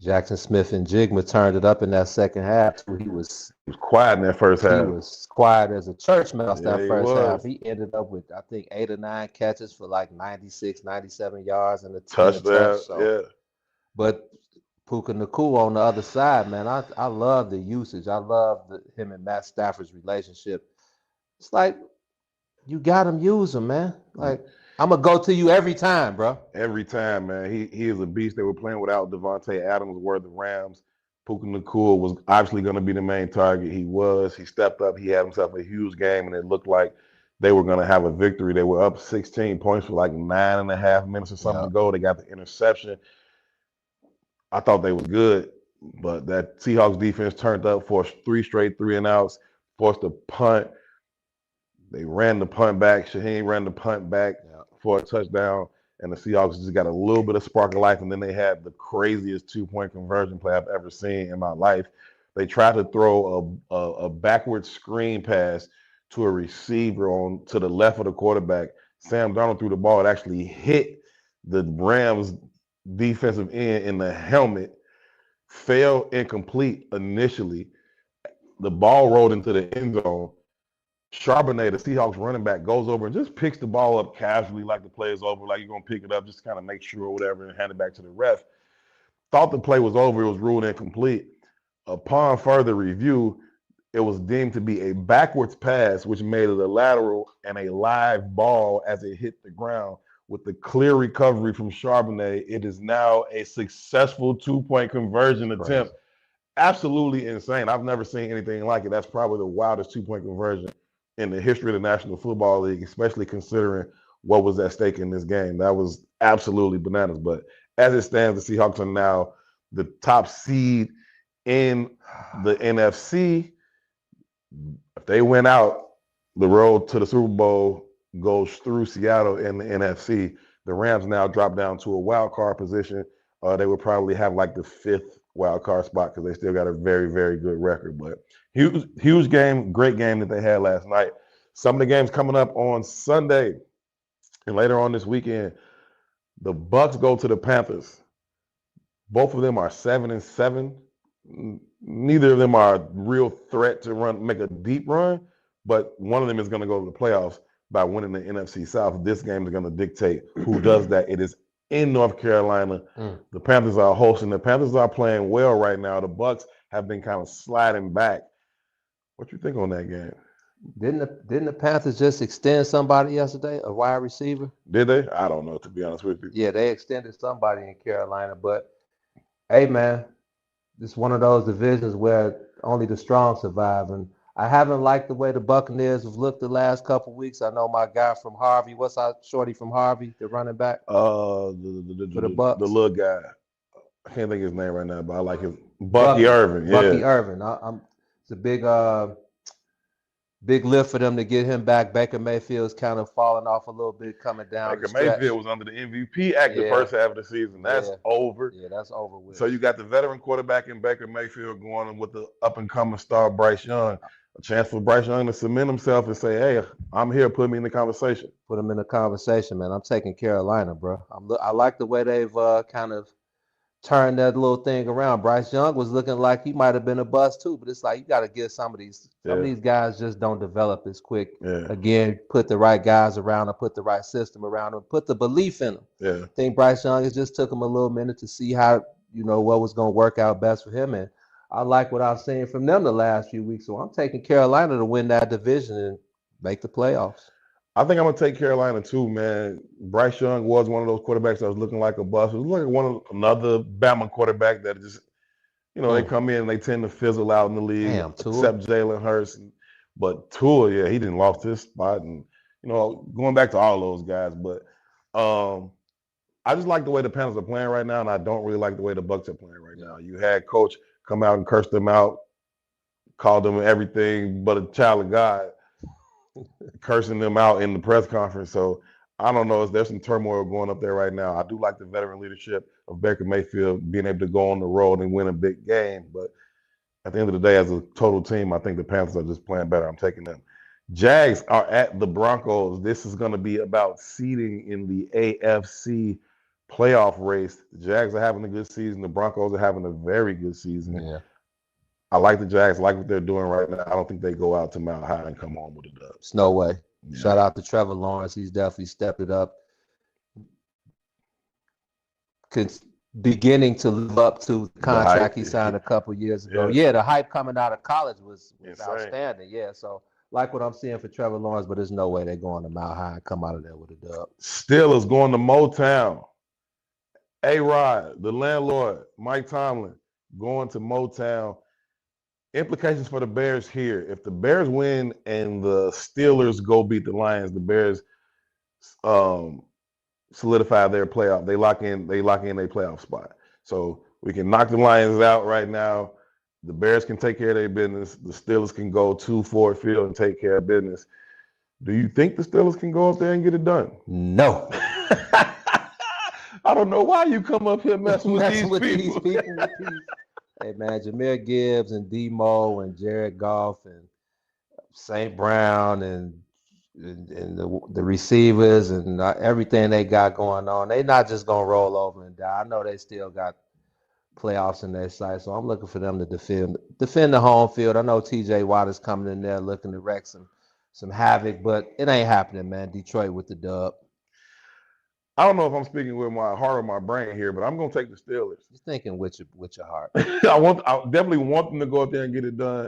Jackson Smith and Jigma turned it up in that second half. He was quiet in that first half. He was quiet as a church mouse Yeah, that he first was. half. He ended up with, I think, 8 or 9 catches for like 96, 97 yards and a touchdown. touch. So. Yeah. But Puka Nacua on the other side, man, I love the usage. I love him and Matt Stafford's relationship. It's like you got him, use him, man. Like I'm gonna go to you every time, bro. Every time, man. He is a beast. They were playing without Devontae Adams, were the Rams. Puka Nacua was obviously going to be the main target. He was. He stepped up. He had himself a huge game, and it looked like they were going to have a victory. They were up 16 points for like 9.5 minutes or something to go. They got the interception. I thought they was good, but that Seahawks defense turned up for 3 straight 3-and-outs, forced a punt. They ran the punt back. Shaheen ran the punt back for a touchdown, and the Seahawks just got a little bit of spark of life, and then they had the craziest 2-point conversion play I've ever seen in my life. They tried to throw a backward screen pass to a receiver to the left of the quarterback. Sam Darnold threw the ball. It actually hit the Rams defensive end in the helmet, fell incomplete initially. The ball rolled into the end zone. Charbonnet, the Seahawks running back, goes over and just picks the ball up casually like the play is over, like you're going to pick it up, just kind of make sure or whatever and hand it back to the ref. Thought the play was over. It was ruled incomplete. Upon further review, it was deemed to be a backwards pass, which made it a lateral and a live ball as it hit the ground. With the clear recovery from Charbonnet, it is now a successful 2-point conversion attempt. Absolutely insane. I've never seen anything like it. That's probably the wildest 2-point conversion in the history of the National Football League, especially considering what was at stake in this game. That was absolutely bananas. But as it stands, the Seahawks are now the top seed in the NFC. If they win out, the road to the Super Bowl goes through Seattle and the NFC. The Rams now drop down to a wild card position. They would probably have like the 5th wild card spot because they still got a very, very good record. But huge game, great game that they had last night. Some of the games coming up on Sunday and later on this weekend. The Bucs go to the Panthers. Both of them are 7-7. Neither of them are a real threat to make a deep run, but one of them is going to go to the playoffs by winning the NFC South. This game is going to dictate who does that. It is in North Carolina. The Panthers are hosting. The Panthers are playing well right now. The Bucs have been kind of sliding back. What you think on that game? Didn't the Panthers just extend somebody yesterday, a wide receiver? Did they? I don't know, to be honest with you. Yeah, they extended somebody in Carolina, but hey, man, it's one of those divisions where only the strong survive, and I haven't liked the way the Buccaneers have looked the last couple of weeks. I know my guy from Harvey, what's our shorty from Harvey, the running back? The Bucs. The little guy. I can't think of his name right now, but I like him. Bucky Irvin. Yeah. Bucky Irvin. It's a big lift for them to get him back. Baker Mayfield's kind of falling off a little bit coming down. Baker Mayfield was under the MVP act the first half of the season. That's over. Yeah, that's over with. So you got the veteran quarterback in Baker Mayfield going with the up-and-coming star Bryce Young. A chance for Bryce Young to cement himself and say, hey, I'm here, put me in the conversation. Put him in the conversation, man. I'm taking Carolina, bro. I like the way they've kind of turned that little thing around. Bryce Young was looking like he might have been a bust too, but it's like you got to give some of these guys just don't develop as quick. Again, put the right guys around them, put the right system around them, put the belief in them. I think Bryce Young, it just took him a little minute to see how, what was going to work out best for him. And I like what I've seen from them the last few weeks. So I'm taking Carolina to win that division and make the playoffs. I think I'm going to take Carolina too, man. Bryce Young was one of those quarterbacks that was looking like a bust. It was like another Bama quarterback that just, they come in and they tend to fizzle out in the league, except Jalen Hurts. But Tua, he didn't lost his spot. And, going back to all those guys. But I just like the way the Panthers are playing right now, and I don't really like the way the Bucs are playing right now. You had Coach come out and curse them out, called them everything but a child of God, cursing them out in the press conference. So I don't know. There's some turmoil going up there right now. I do like the veteran leadership of Baker Mayfield being able to go on the road and win a big game. But at the end of the day, as a total team, I think the Panthers are just playing better. I'm taking them. Jags are at the Broncos. This is going to be about seeding in the AFC playoff race. The Jags are having a good season. The Broncos are having a very good season. Yeah. I like the Jags. I like what they're doing right now. I don't think they go out to Mount High and come home with a dub. It's no way. Yeah. Shout out to Trevor Lawrence. He's definitely stepped it up. Beginning to live up to the contract he signed a couple years ago. Yeah. Yeah, the hype coming out of college was Insane. outstanding. Yeah, so like what I'm seeing for Trevor Lawrence, but there's no way they're going to Mount High and come out of there with a dub. Steelers going to Motown. A-Rod, the landlord, Mike Tomlin, going to Motown. Implications for the Bears here. If the Bears win and the Steelers go beat the Lions, the Bears solidify their playoff. They lock in their playoff spot. So we can knock the Lions out right now. The Bears can take care of their business. The Steelers can go to Ford Field and take care of business. Do you think the Steelers can go up there and get it done? No. I don't know why you come up here messing with these people. Hey, man, Jahmyr Gibbs and D-Mo and Jared Goff and St. Brown and the receivers and everything they got going on, they not just going to roll over and die. I know they still got playoffs in their sight, so I'm looking for them to defend the home field. I know TJ Watt is coming in there looking to wreck some havoc, but it ain't happening, man. Detroit with the dub. I don't know if I'm speaking with my heart or my brain here, but I'm going to take the Steelers. You're thinking with your heart. I definitely want them to go up there and get it done.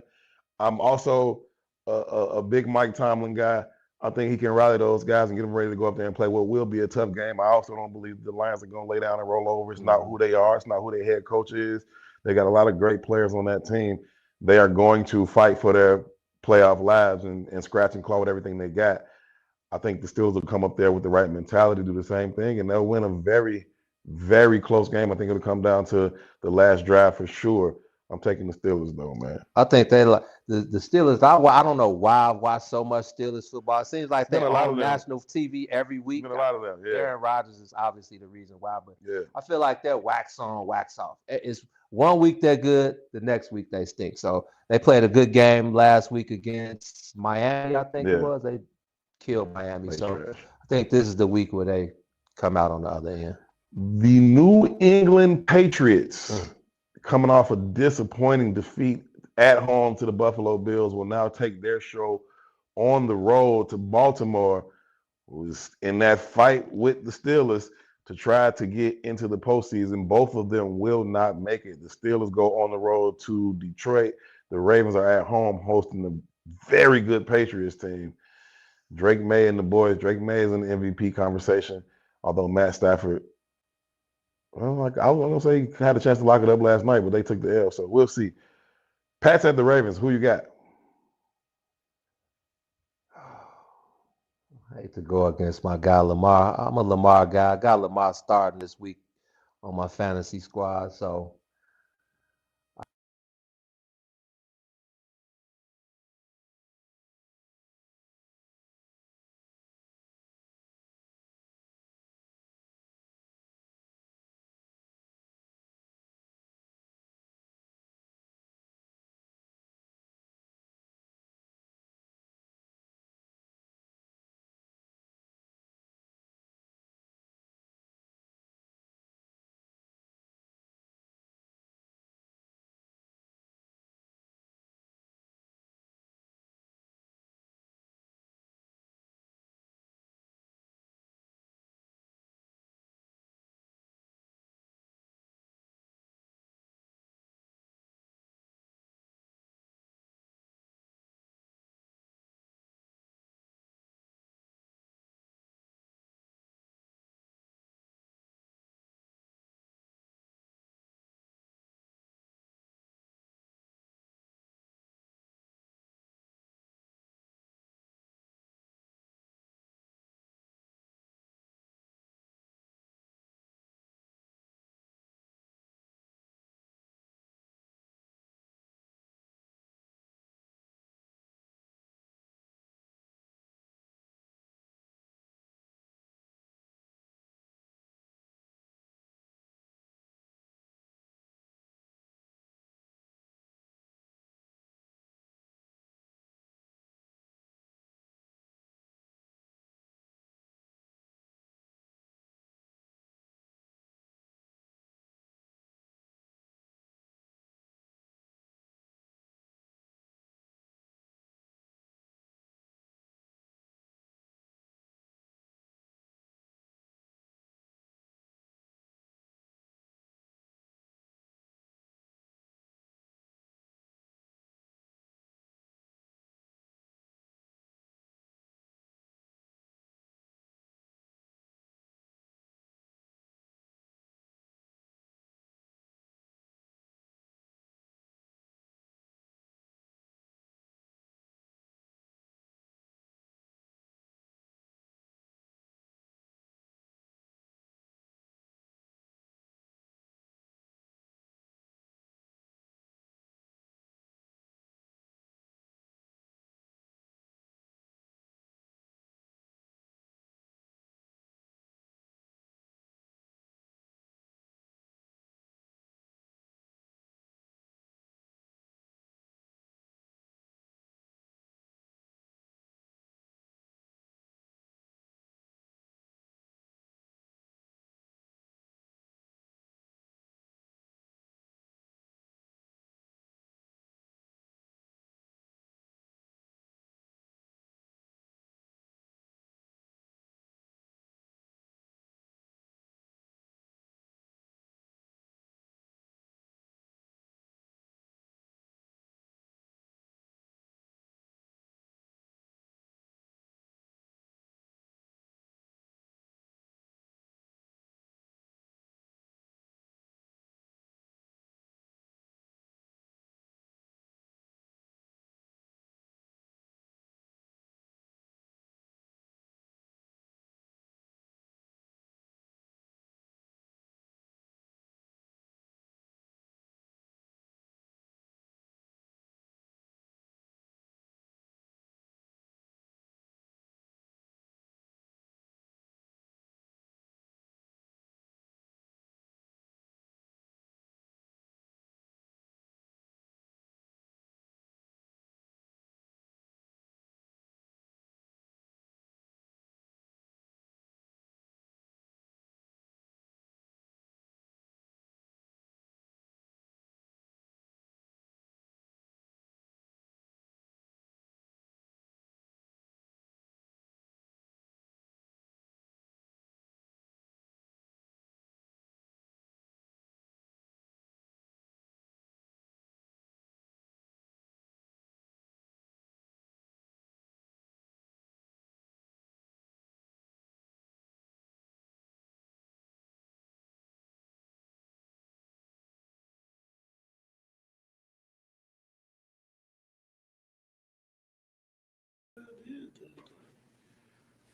I'm also a big Mike Tomlin guy. I think he can rally those guys and get them ready to go up there and play what will be a tough game. I also don't believe the Lions are going to lay down and roll over. It's not who they are. It's not who their head coach is. They got a lot of great players on that team. They are going to fight for their playoff lives and scratch and claw with everything they got. I think the Steelers will come up there with the right mentality, do the same thing, and they'll win a very, very close game. I think it'll come down to the last drive for sure. I'm taking the Steelers, though, man. I think they like the Steelers. I don't know why I watch so much Steelers football. It seems like they're on national TV every week. Been a lot of them, yeah. Aaron Rodgers is obviously the reason why, but yeah. I feel like they're wax on, wax off. It's 1 week they're good, the next week they stink. So they played a good game last week against Miami, I think it was. They killed Miami. I think this is the week where they come out on the other end. The New England Patriots, coming off a disappointing defeat at home to the Buffalo Bills, will now take their show on the road to Baltimore, who's in that fight with the Steelers to try to get into the postseason. Both of them will not make it. The Steelers go on the road to Detroit. The Ravens are at home hosting a very good Patriots team. Drake May and the boys. Drake May is in the MVP conversation, although Matt Stafford, well, like I was gonna say, he had a chance to lock it up last night, but they took the L, so we'll see. Pat's at the Ravens. Who you got? I hate to go against my guy Lamar. I'm a Lamar guy. I got Lamar starting this week on my fantasy squad, so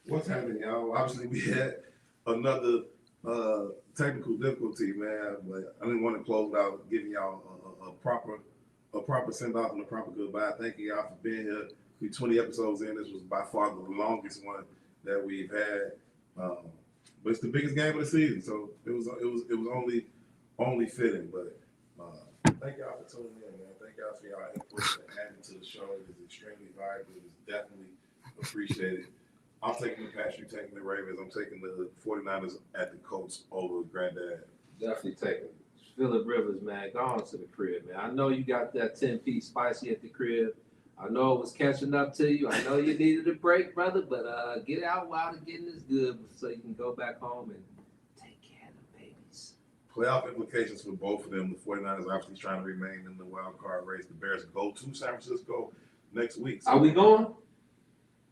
What's happening, y'all? Obviously, we had another technical difficulty, man. But I didn't want to close out giving y'all a proper send off and a proper goodbye. Thank you, y'all, for being here. We 20 episodes in. This was by far the longest one that we've had. But it's the biggest game of the season, so it was only fitting. But thank y'all for tuning in, man. Thank y'all for y'all input and adding to the show. It is extremely valuable. It is definitely appreciated. I'm taking the Pats, you're taking the Ravens. I'm taking the 49ers at the Colts over Granddad. Definitely taking Phillip Rivers, man. Go on to the crib, man. I know you got that 10-piece spicy at the crib. I know it was catching up to you. I know you needed a break, brother, but get out while the getting is good so you can go back home and take care of the babies. Playoff implications for both of them. The 49ers obviously trying to remain in the wild card race. The Bears go to San Francisco next week. So are we going?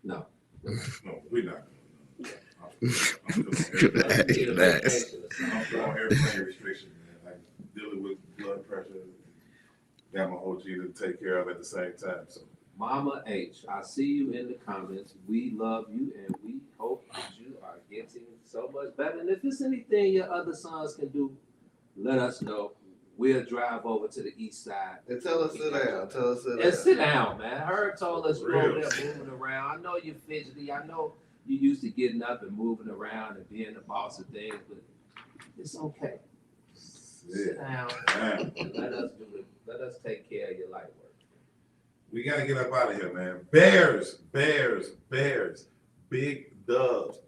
No. No, we're not going. I'm throwing everything restriction, man. I'm dealing with blood pressure. Got my OG to take care of at the same time. So, Mama H, I see you in the comments. We love you, and we hope that you are getting so much better. And if there's anything your other sons can do, let us know. We'll drive over to the east side. And tell us sit down. Tell us sit down. And sit down, man. Herb told us you're over there moving around. I know you're fidgety. I know you used to getting up and moving around and being the boss of things, but it's okay. Sit down. Let us do it. Let us take care of your life work. We got to get up out of here, man. Bears. Big dubs.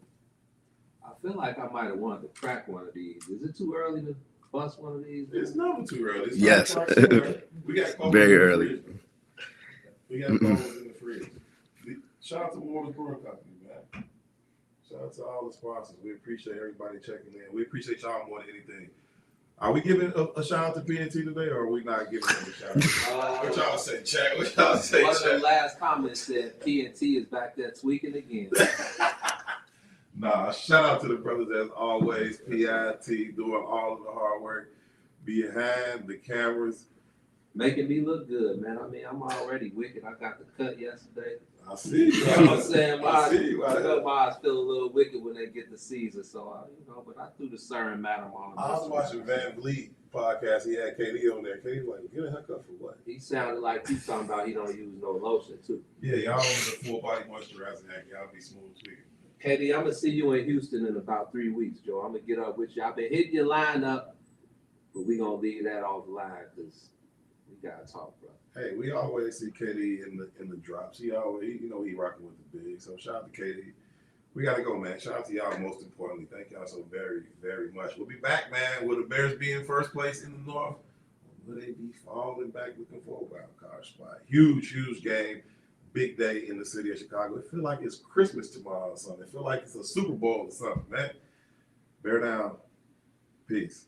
I feel like I might have wanted to crack one of these. Is it too early to bust one of these? It's never too early. It's yes. We got very early. We got bubbles in the fridge. Shout out to Morris Brewing Company, man. Shout out to all the sponsors. We appreciate everybody checking in. We appreciate y'all more than anything. Are we giving a shout out to PNT today, or are we not giving them a shout out? What y'all say, Jack? What y'all say, One Jack? of the last comments said PNT is back there tweaking again. Nah, shout out to the brothers as always. PIT doing all of the hard work behind the cameras. Making me look good, man. I mean, I'm already wicked. I got the cut yesterday. I see you. You know what I'm saying? I see you. I know my eyes feel a little wicked when they get the Caesar. So, but I threw the Siren Madam on. I was watching Van Vliet podcast. He had KD on there. KD was like, get a haircut for what? He sounded like he's talking about he don't use no lotion, too. Yeah, y'all on the full body moisturizer hack. Y'all be smooth tweaking. KD, I'm going to see you in Houston in about 3 weeks, Joe. I'm going to get up with you. I've been hitting your line up, but we're going to leave that off the line because we got to talk, bro. Hey, we always see KD in the drops. He always, he rocking with the big. So shout out to KD. We got to go, man. Shout out to y'all most importantly. Thank y'all so very, very much. We'll be back, man. Will the Bears be in first place in the North? Will they be falling back looking for a wild card spot? Huge game. Big day in the city of Chicago. It feels like it's Christmas tomorrow or something. It feels like it's a Super Bowl or something, man. Bear down. Peace.